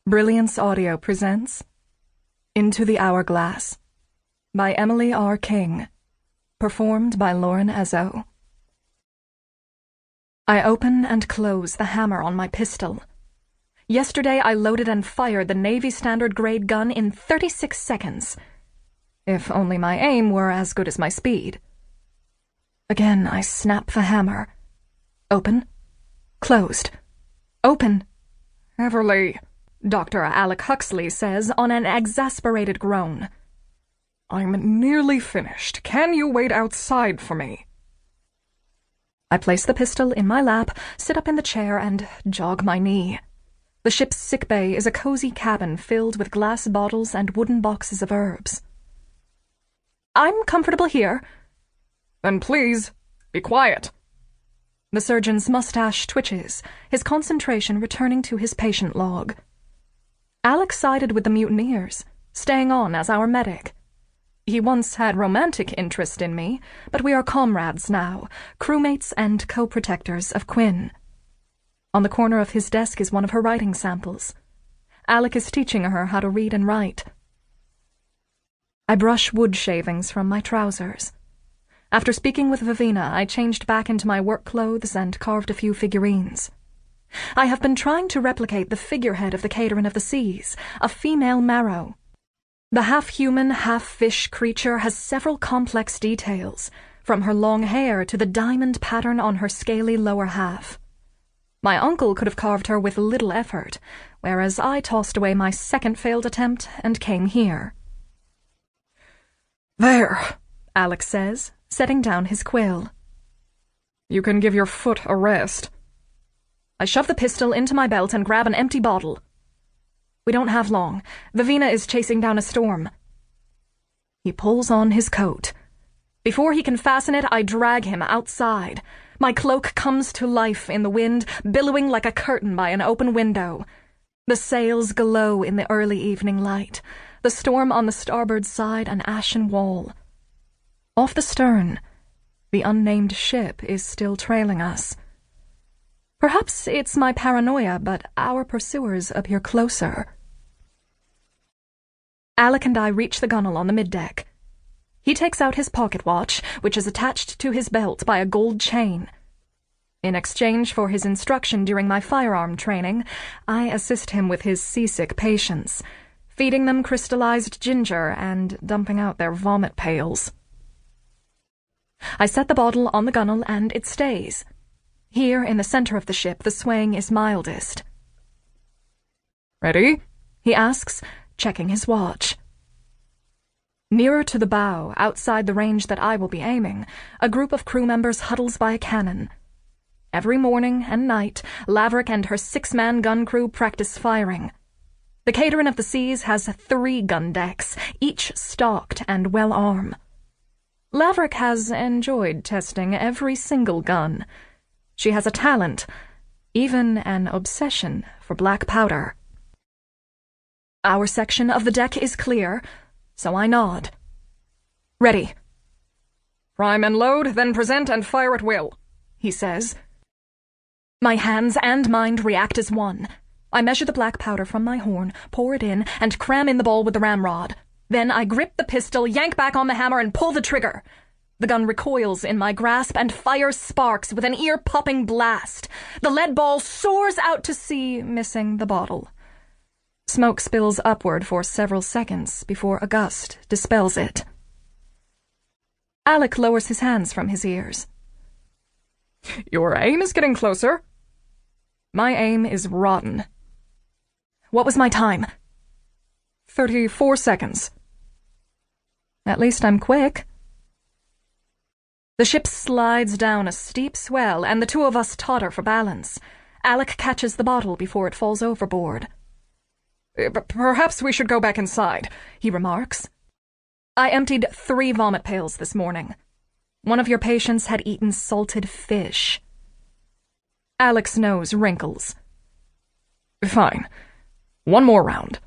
Brilliance Audio presents Into the Hourglass by Emily R. King, performed by Lauren Ezzo. I open and close the hammer on my pistol. Yesterday I loaded and fired the Navy Standard grade gun in 36 seconds. If only my aim were as good as my speed. Again I snap the hammer. Open. Closed. Open. Everley, Dr. Alec Huxley says on an exasperated groan. I'm nearly finished. Can you wait outside for me? I place the pistol in my lap, sit up in the chair, and jog my knee. The ship's sickbay is a cozy cabin filled with glass bottles and wooden boxes of herbs. I'm comfortable here. Then please, be quiet. The surgeon's mustache twitches, his concentration returning to his patient log. Alec sided with the mutineers, staying on as our medic. He once had romantic interest in me, but we are comrades now, crewmates and co-protectors of Quinn. On the corner of his desk is one of her writing samples. Alec is teaching her how to read and write. I brush wood shavings from my trousers. After speaking with Vivina, I changed back into my work clothes and carved a few figurines. I have been trying to replicate the figurehead of the Cateran of the Seas, a female marrow. The half-human, half-fish creature has several complex details, from her long hair to the diamond pattern on her scaly lower half. My uncle could have carved her with little effort, whereas I tossed away my second failed attempt and came here. There, Alec says, setting down his quill. You can give your foot a rest. I shove the pistol into my belt and grab an empty bottle. We don't have long. Vivina is chasing down a storm. He pulls on his coat. Before he can fasten it, I drag him outside. My cloak comes to life in the wind, billowing like a curtain by an open window. The sails glow in the early evening light, the storm on the starboard side an ashen wall. Off the stern, the unnamed ship is still trailing us. Perhaps it's my paranoia, but our pursuers appear closer. Alec and I reach the gunwale on the middeck. He takes out his pocket watch, which is attached to his belt by a gold chain. In exchange for his instruction during my firearm training, I assist him with his seasick patients, feeding them crystallized ginger and dumping out their vomit pails. I set the bottle on the gunwale and it stays. Here, in the center of the ship, the swaying is mildest. Ready? He asks, checking his watch. Nearer to the bow, outside the range that I will be aiming, a group of crew members huddles by a cannon. Every morning and night, Laverick and her 6-man gun crew practice firing. The Cateran of the Seas has 3 gun decks, each stocked and well-armed. Laverick has enjoyed testing every single gun. She has a talent, even an obsession, for black powder. Our section of the deck is clear, so I nod. Ready. Prime and load, then present and fire at will, he says. My hands and mind react as one. I measure the black powder from my horn, pour it in, and cram in the ball with the ramrod. Then I grip the pistol, yank back on the hammer, and pull the trigger. The gun recoils in my grasp and fire sparks with an ear-popping blast. The lead ball soars out to sea, missing the bottle. Smoke spills upward for several seconds before a gust dispels it. Alec lowers his hands from his ears. Your aim is getting closer. My aim is rotten. What was my time? 34 seconds. At least I'm quick. The ship slides down a steep swell, and the 2 of us totter for balance. Alec catches the bottle before it falls overboard. Perhaps we should go back inside, he remarks. I emptied 3 vomit pails this morning. One of your patients had eaten salted fish. Alec's nose wrinkles. Fine. One more round.